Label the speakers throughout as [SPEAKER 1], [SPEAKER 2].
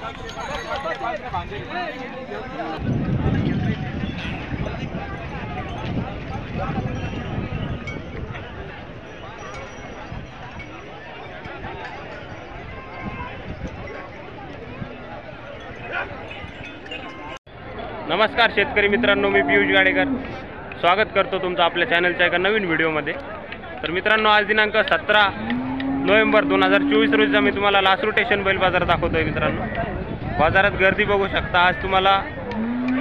[SPEAKER 1] नमस्कार शेतकरी मित्रांनो, मी पियुष गाडेकर स्वागत करतो तुमचं आपल्या चॅनलच्या एका नवीन व्हिडिओमध्ये। तर मित्रांनो, आज दिनांक 17 नोव्हेंबर 2024 रोजीचा मी तुम्हाला लासरू स्टेशन बैल बाजार दाखवतोय। मित्रांनो, बाजारात गर्दी बघू शकता। आज तुम्हाला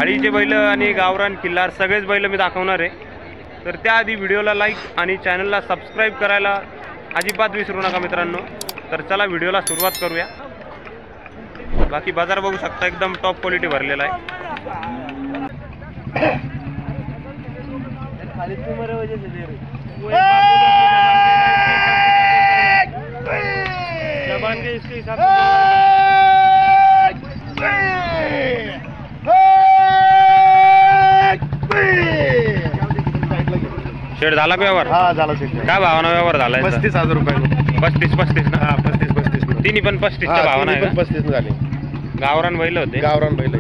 [SPEAKER 1] हळीचे बैल आणि गावरान किल्लार सगळेच बैल मी दाखवणार आहे। तर त्याआधी व्हिडिओला लाईक आणि चॅनलला सबस्क्राईब करायला अजिबात विसरू नका मित्रांनो। तर चला व्हिडिओला सुरुवात करूया। बाकी बाजार बघू शकता, एकदम टॉप क्वालिटी भरलेला आहे। शेड झाला व्यवहार?
[SPEAKER 2] हा झाला शेड।
[SPEAKER 1] काय भावाना व्यवहार झाला?
[SPEAKER 2] 35,000 रुपये।
[SPEAKER 1] 35 ना?
[SPEAKER 2] हा 35
[SPEAKER 1] तिन्ही पण 35च्या भावाना आहे का?
[SPEAKER 2] 35 झाले।
[SPEAKER 1] गावरान बैल होते?
[SPEAKER 2] गावरान बैल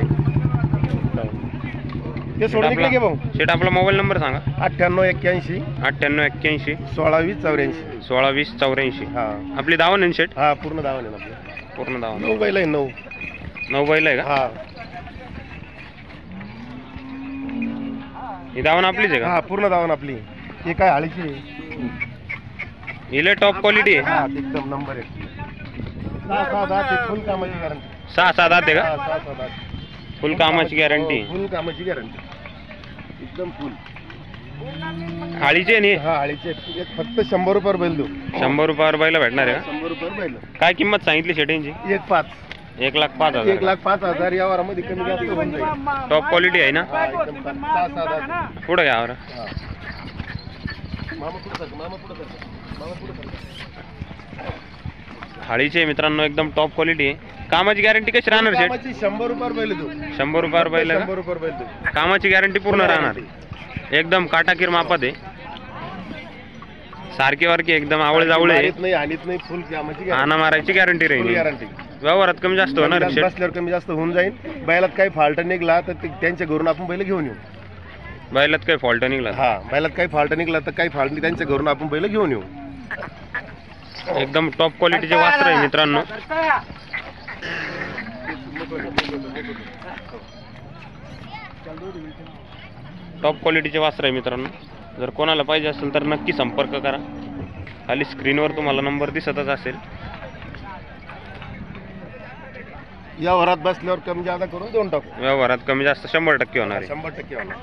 [SPEAKER 2] ते सोडून निघले की भाऊ।
[SPEAKER 1] शेट आपला मोबाईल नंबर सांगा।
[SPEAKER 2] 9881
[SPEAKER 1] 9881
[SPEAKER 2] 1620 84
[SPEAKER 1] 1620 84।
[SPEAKER 2] हा
[SPEAKER 1] आपली दावण आहे शेट?
[SPEAKER 2] हा पूर्ण दावण आहे आपलं।
[SPEAKER 1] पूर्ण दावण
[SPEAKER 2] 9 बैल आहे।
[SPEAKER 1] 9 बैल आहे का?
[SPEAKER 2] हा
[SPEAKER 1] ही दावण आपलीच आहे का?
[SPEAKER 2] हा पूर्ण दावण आपली। हे काय हळीची
[SPEAKER 1] इले टॉप क्वालिटी आहे।
[SPEAKER 2] हा एकदम नंबर 1। 6-7 दात फुल कामाची गॅरंटी।
[SPEAKER 1] 6-7 दात आहे का?
[SPEAKER 2] 6-7 दात
[SPEAKER 1] फुल कामाची गॅरंटी?
[SPEAKER 2] फुल कामाची गॅरंटी एकदम फुल।
[SPEAKER 1] हळीचे नाही?
[SPEAKER 2] हा हळीचे फक्त 100 रुपये बैल देऊ।
[SPEAKER 1] 100 रुपयावर बैल भेटणार आहे का?
[SPEAKER 2] 100 रुपये बैल।
[SPEAKER 1] काय किंमत सांगितली शेटेंची?
[SPEAKER 2] 1,05,000
[SPEAKER 1] 1,05,000
[SPEAKER 2] 1,05,000 या वारामध्ये कमी जास्त होऊन जाईल।
[SPEAKER 1] टॉप क्वालिटी आहे ना?
[SPEAKER 2] हा एकदम 6-7 दात।
[SPEAKER 1] पुढे घ्या बरं।
[SPEAKER 2] मामा पुढे
[SPEAKER 1] हळीचे मित्रांनो, एकदम टॉप क्वालिटी आहे। कामाची गॅरंटी कशी राहणार शेट?
[SPEAKER 2] 100 रुपये बैल देऊ।
[SPEAKER 1] 100 रुपयावर बैल आहे का?
[SPEAKER 2] 100 रुपये बैल देऊ।
[SPEAKER 1] कामाची गॅरंटी पूर्ण राहणार, एकदम काटाकीर मापात आहे। सारखी वारकी एकदम आवळे जावळे
[SPEAKER 2] नाही, हानीत नाही, फुल कामाची
[SPEAKER 1] हाना मारायची गॅरंटी राहील।
[SPEAKER 2] गॅरंटी
[SPEAKER 1] व्यवहारात कमी जास्त होणार आहे शेट?
[SPEAKER 2] बसल्यावर कमी जास्त होऊन जाईल। बैलात काही फॉल्ट निघला तर त्यांच्या घरून आपण बैल घेऊन येऊ।
[SPEAKER 1] बैलात काही फॉल्ट निघला?
[SPEAKER 2] हा बैलात काही फॉल्ट निघला तर काही फॉल्ट त्यांच्या घरून आपण बैल घेऊन येऊ।
[SPEAKER 1] एकदम टॉप क्वालिटीचे वस्त्र आहे मित्रांनो। टॉप क्वालिटीचे वस्त्र आहे मित्रांनो। जर कोणाला पाहिजे असेल तर नक्की संपर्क करा। खाली स्क्रीनवर तुम्हाला नंबर दिसतच असेल।
[SPEAKER 2] या वरात बसल्यावर कमी जादा करून देऊन टाकू।
[SPEAKER 1] व्यवहारात कमी जास्त 100% होणार आहे।
[SPEAKER 2] 100% होणार।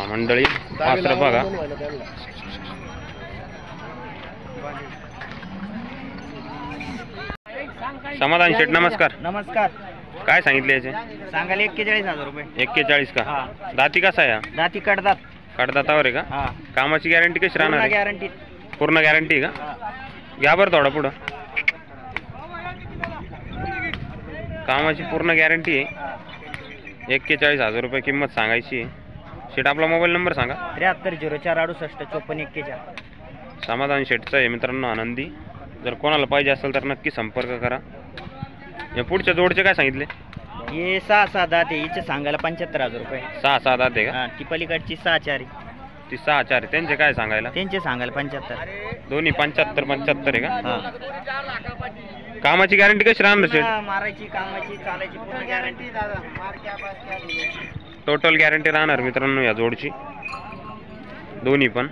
[SPEAKER 1] मंडळी वस्त्र बघा। समाधान शेठ नमस्कार।
[SPEAKER 3] नमस्कार।
[SPEAKER 1] काय सांगितले याचे?
[SPEAKER 3] सांगायला 41,000 रुपये।
[SPEAKER 1] 41 का?
[SPEAKER 3] हा।
[SPEAKER 1] दाती कसा आहे?
[SPEAKER 3] दाती कडदात।
[SPEAKER 1] कडदातावर आहे का?
[SPEAKER 3] हा।
[SPEAKER 1] कामाची गॅरंटी कशी राहणार आहे?
[SPEAKER 3] गॅरंटी
[SPEAKER 1] पूर्ण गॅरंटी का? घ्या बरं थोडा पुढं। कामाची पूर्ण गॅरंटी आहे। 41,000 रुपये किंमत सांगायची आहे। शेट आपला मोबाईल नंबर सांगा।
[SPEAKER 3] 7304685441।
[SPEAKER 1] समाधान शेटचा आहे मित्रांनो, आनंदी। जर कोणाला पाहिजे असेल तर नक्की संपर्क करा। या पुढच्या जोडचे काय सांगितले?
[SPEAKER 3] हे 6-7 दात आहे। हिचे सांगायला 75,000 रुपये।
[SPEAKER 1] 6-7 दात आहे का?
[SPEAKER 3] हा, ती पलीकडची 6-4 आहे।
[SPEAKER 1] ती 6-4 आहे। त्यांचे काय सांगायला?
[SPEAKER 3] त्यांचे सांगायला 75।
[SPEAKER 1] दोन्ही 75 आहे का?
[SPEAKER 3] हा।
[SPEAKER 1] कामाची गॅरंटी कशी राहणार शेट?
[SPEAKER 3] मारायची, कामाची, चालायची पूर्ण गॅरंटी।
[SPEAKER 1] टोटल गॅरंटी राहणार मित्रांनो या जोडची, दोन्ही पण।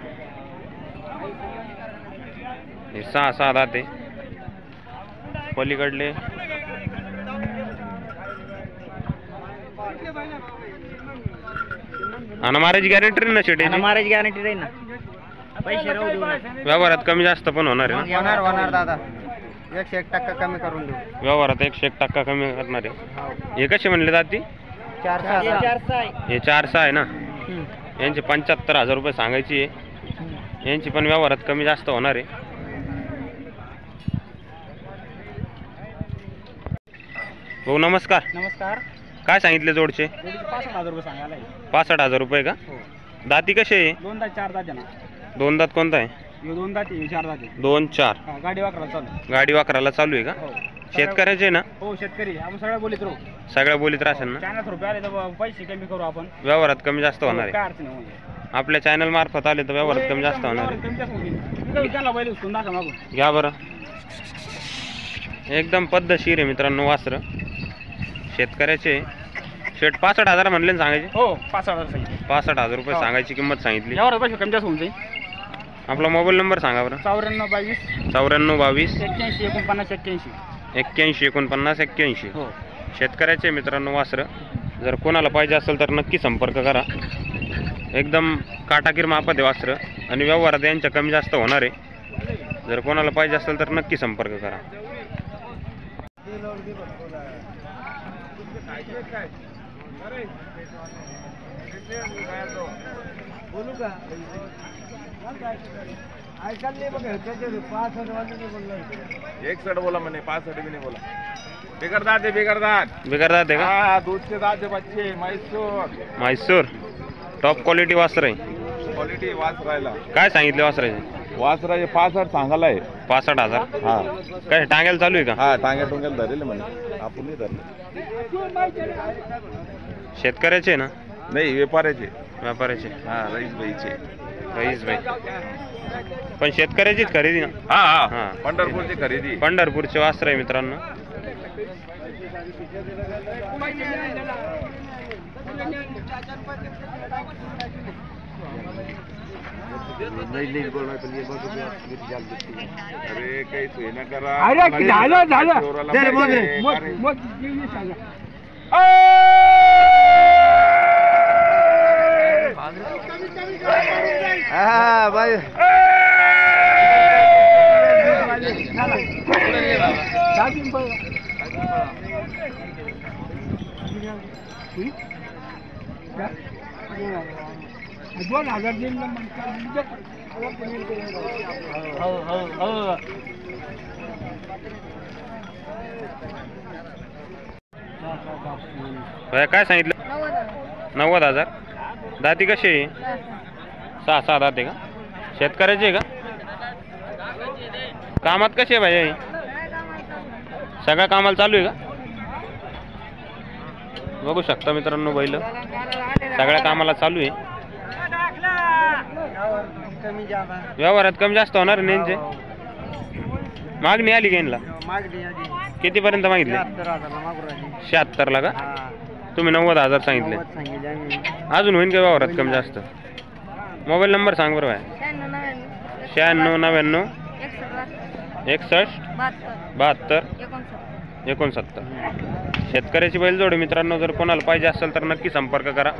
[SPEAKER 1] हे 6-6 दात आहे। पलीकडले आणि मारायची गॅरंटी ना शेट?
[SPEAKER 3] मारायची गॅरंटी राहील ना, पैसे राहू देऊ ना।
[SPEAKER 1] व्यवहारात कमी जास्त पण होणार आहे ना?
[SPEAKER 3] होणार दादा, 101% कमी करून देऊ।
[SPEAKER 1] व्यवहारात 101% कमी करणार आहे। हे कसे म्हणले जाते?
[SPEAKER 3] 4-6
[SPEAKER 1] हे 4-6 आहे ना? यांचे 75,000 रुपये सांगायची आहे। यांची पण व्यवहारात कमी जास्त होणार आहे। भाऊ नमस्कार।
[SPEAKER 3] नमस्कार।
[SPEAKER 1] काय सांगितले जोडचे?
[SPEAKER 3] 65,000 रुपये सांगायला।
[SPEAKER 1] 65,000 रुपये का? दाती कसे आहे?
[SPEAKER 3] 2 दात 4 दात आहे ना.
[SPEAKER 1] 2 दात कोणता आहे?
[SPEAKER 3] हे 2 दात आहे 4 दात आहे.
[SPEAKER 1] 2 4
[SPEAKER 3] गाडी वाकरा चालू.
[SPEAKER 1] गाडी वाकराला चालू आहे का?
[SPEAKER 3] हो.
[SPEAKER 1] शेतकऱ्याचे ना?
[SPEAKER 3] हो शेतकरी आपण सगळ्या बोलीत राहू.
[SPEAKER 1] सगळ्या बोलीत राहतील ना?
[SPEAKER 3] 4 रुपये आले तर पैसे कमी करू आपण.
[SPEAKER 1] व्यवहारात कमी जास्त होणार
[SPEAKER 3] काय
[SPEAKER 1] आहे.
[SPEAKER 3] अडचण नाही म्हणजे.
[SPEAKER 1] आपल्या चॅनल मार्फत आले तर व्यवहारात कमी जास्त होणार आहे.
[SPEAKER 3] कमी जास्त होईल. त्याला बैल उचलून टाका मागून.
[SPEAKER 1] घ्या बरं. एकदम पद्धतशीर आहे मित्रांनो वासर शेतकऱ्याचे. शेट 65,000 म्हणले ना सांगायचे?
[SPEAKER 3] हो 5,000 सांगितले.
[SPEAKER 1] 65,000 रुपये सांगायची किंमत सांगितली.
[SPEAKER 3] यावर पैसे कमी जास्त होऊन जाईल.
[SPEAKER 1] आपला मोबाईल नंबर सांगा बरं.
[SPEAKER 3] 94 22
[SPEAKER 1] 94 22
[SPEAKER 3] 81 49 81.
[SPEAKER 1] 81 49 81.
[SPEAKER 3] हो.
[SPEAKER 1] शेतकऱ्याचे मित्रांनो वासर जर कोणाला पाहिजे असेल तर नक्की संपर्क करा. एकदम काटाकीर मापात आहे वासर आणि व्यवहारात यांच्या कमी जास्त होणार आहे. जर कोणाला पाहिजे असेल तर नक्की संपर्क करा.
[SPEAKER 3] बोलू का
[SPEAKER 2] एक सड बोला मैंने 65 भी नहीं बोला. बिगर दांत है, बिगर दांत.
[SPEAKER 1] बिगर दात आहे का?
[SPEAKER 2] हाँ, दूध के दांत है बच्चे.
[SPEAKER 1] म्हैसूर टॉप क्वालिटी वासर आहे.
[SPEAKER 2] क्वालिटी वास राहिला.
[SPEAKER 1] काय सांगितले वासराचे?
[SPEAKER 2] वासराचे 65 सांगायला आहे.
[SPEAKER 1] 65,000.
[SPEAKER 2] हा
[SPEAKER 1] काय टांग्याला चालू आहे का?
[SPEAKER 2] हा टांग्या टुंग्याला धरेल म्हणे. आपण नाही धरले.
[SPEAKER 1] शेतकऱ्याचे ना?
[SPEAKER 2] नाही व्यापाऱ्याचे.
[SPEAKER 1] व्यापाऱ्याचे.
[SPEAKER 2] हा रईस भाईचे.
[SPEAKER 1] रईस भाई पण शेतकऱ्याचीच खरेदी ना?
[SPEAKER 2] हा
[SPEAKER 1] हा.
[SPEAKER 2] हा पंढरपूरची खरेदी.
[SPEAKER 1] पंढरपूरचे वासर आहे मित्रांनो.
[SPEAKER 2] अरे काही सोय ना करा.
[SPEAKER 3] अरे झालं झालं.
[SPEAKER 2] हा बाई
[SPEAKER 1] भैया काय सांगितलं? 90,000. दाती कशी आहे? 6 दाते का? शेतकऱ्याचे आहे का? कामात कसे आहे भैया हे? सगळ्या कामाला चालू आहे का? बघू शकता मित्रांनो बैल सगळ्या कामाला चालू आहे. व्यवहारात कमी जास्त होणार नेंचे. मागणी आली घेणला कितीपर्यंत मागितली? 76 ला का? तुम्ही 90,000 सांगितले. अजून होईल का व्यवहारात कमी जास्त? मोबाईल नंबर सांग बरं भाई. 96 99 61 72 69. शेतकऱ्याची बैलजोडी मित्रांनो जर कोणाला पाहिजे असेल तर नक्की संपर्क करा.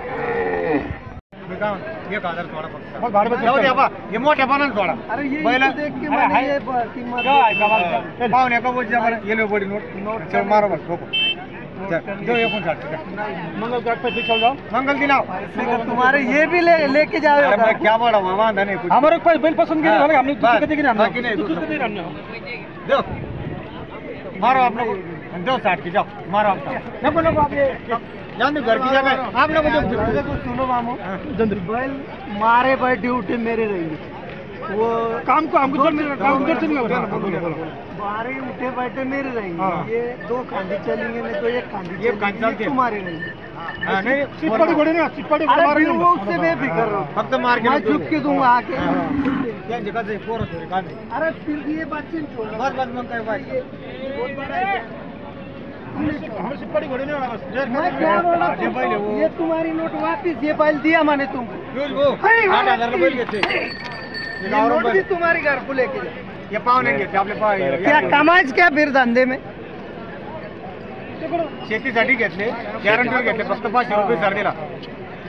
[SPEAKER 3] मोठ्या पानात सोडा. पाहुण्या का मारो मंगल की नाव तुम्हारे ये भी लेके जाओ. क्या बड़ा वादा नहीं हमारे पास बिल पसंद किया हमने दो मारो आप लोग. दो 60 की जाओ मारो आप जान दो घर की जगह आप लोग जो सुनो मामू बैल मारे भाई ड्यूटी मेरे रहेंगे. वो काम को हमको बारह उठे बैठे मेरे रहेंगे. ये 2 खांडी चलेंगे नहीं तो 1 खांडी तुम्हारे रहेंगे. उससे बेफिक्र रहो. फक्त मार के झुक के दूंगा आके. अरे फिर ये बात बस मग काय बात ये तुम्हारी नोट वापिस. ये बैल दिया मैंने तुमको. 8,000 नोट भी तुम्हारी घर को लेके ये पाहुणे घेते आपले. क्या कमायच क्या फिर धंदे में? शेतीसाठी घेतले गॅरंटी घेतले फक्त 500 रुपये सर्दीला.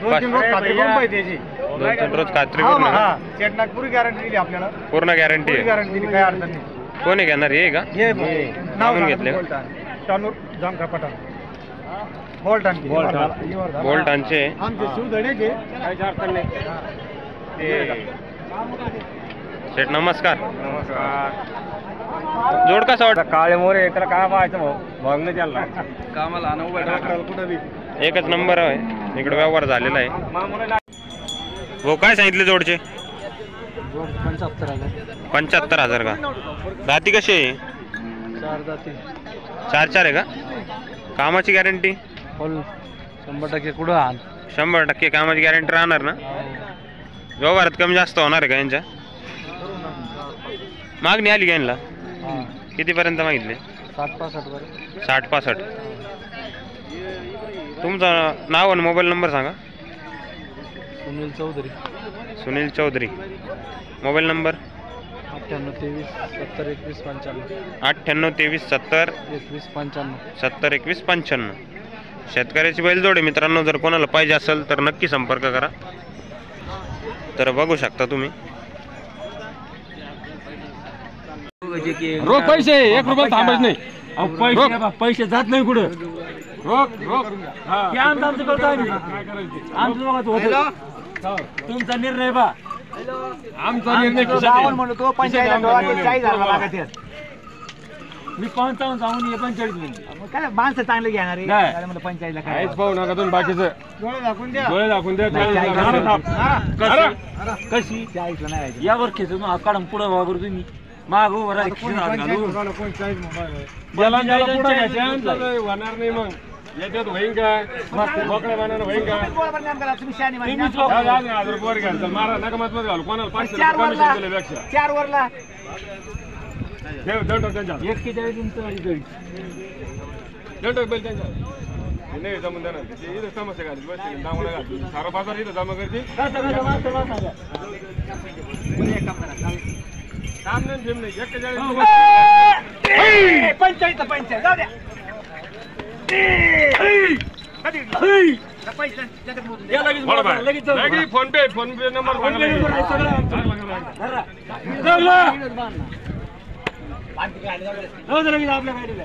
[SPEAKER 3] 2-3 रोज खात्री करून पाहिजे त्याची.
[SPEAKER 1] 2-3 रोज खात्री पूर्ण
[SPEAKER 3] हा शेटनाक पुरी गॅरंटी दिली आपल्याला.
[SPEAKER 1] पूर्ण गॅरंटी आहे.
[SPEAKER 3] गॅरंटी दिली काय अडचण नाही.
[SPEAKER 1] कोणी घेणार हे का?
[SPEAKER 3] ये नाव
[SPEAKER 1] घेतले
[SPEAKER 3] शानूर जामका पठाण बोल्टांचे
[SPEAKER 1] बोल्टांचे
[SPEAKER 3] आमचे शिवधण्याचे काही अडचण नाही.
[SPEAKER 1] शेठ नमस्कार. जोड कसा वाटत?
[SPEAKER 3] काळे मोरे त्याला काय पाहायचं भाऊ बघणं चालला कामाला कुठं बी
[SPEAKER 1] एकच नंबर आहे. इकडे व्यवहार झालेला आहे. भाऊ काय सांगितले जोडचे?
[SPEAKER 3] 75,000.
[SPEAKER 1] 75,000 का? दाती कशी आहे?
[SPEAKER 3] 4 जाती.
[SPEAKER 1] 4 आहे का? कामाची गॅरंटी?
[SPEAKER 3] फुल 100% कुठं आण.
[SPEAKER 1] 100% कामाची गॅरंटी राहणार ना? व्यवहारात कमी जास्त होणार आहे का यांच्या? मागणी आली का यांना? कितीपर्यंत मागितले?
[SPEAKER 3] 60-65.
[SPEAKER 1] 60-65. तुमचं नाव आणि मोबाईल नंबर सांगा.
[SPEAKER 3] सुनील चौधरी.
[SPEAKER 1] सुनील चौधरी. Mobile number?
[SPEAKER 3] 9823 70 21 95.
[SPEAKER 1] 9823 70
[SPEAKER 3] 21 95.
[SPEAKER 1] 70 21 95. शेतकऱ्याची बैलजोड आहे मित्रांनो. जर कोणाला पाहिजे असेल तर नक्की संपर्क करा. तर बघू शकता तुम्ही.
[SPEAKER 4] रोख पैसे 1 रुपया थांबायच नाही.
[SPEAKER 3] पैसे जात नाही कुठं.
[SPEAKER 4] रोख रोख
[SPEAKER 3] आमचं करतो आम्ही. तुमचा निर्णय बा.
[SPEAKER 4] आमचा निर्णय
[SPEAKER 3] म्हणतो 45,000 मी 55 सांगून 45 म्हणजे काय माणसं चांगले घेणार आहे. 45
[SPEAKER 4] काहीच पाहू नका तुम्ही बाकीचं.
[SPEAKER 3] डोळे दाखवून द्या.
[SPEAKER 4] डोळे दाखवून द्या.
[SPEAKER 3] कशी यावर खेचून काढून पुढं वापर तुम्ही माग
[SPEAKER 4] होणार नाही. मग याच्यात होईन का? मोकळ्या पाण्यानं होईन का? वर घ्या मारा नका मत घालू कोणाला 500 कमिशन दिल्यापेक्षा
[SPEAKER 3] 4 वरला
[SPEAKER 4] दंड त्यांच्या दंड बैल त्यांच्या नाही जमून देणार. इथं समस्या घाली बस दामोडा घालतो सारा बाजार इथं जमा करते. काम नाही ठेव नाही
[SPEAKER 3] 45 जाऊ द्या.
[SPEAKER 4] फोन पे नंबर
[SPEAKER 3] आपल्या गाडीला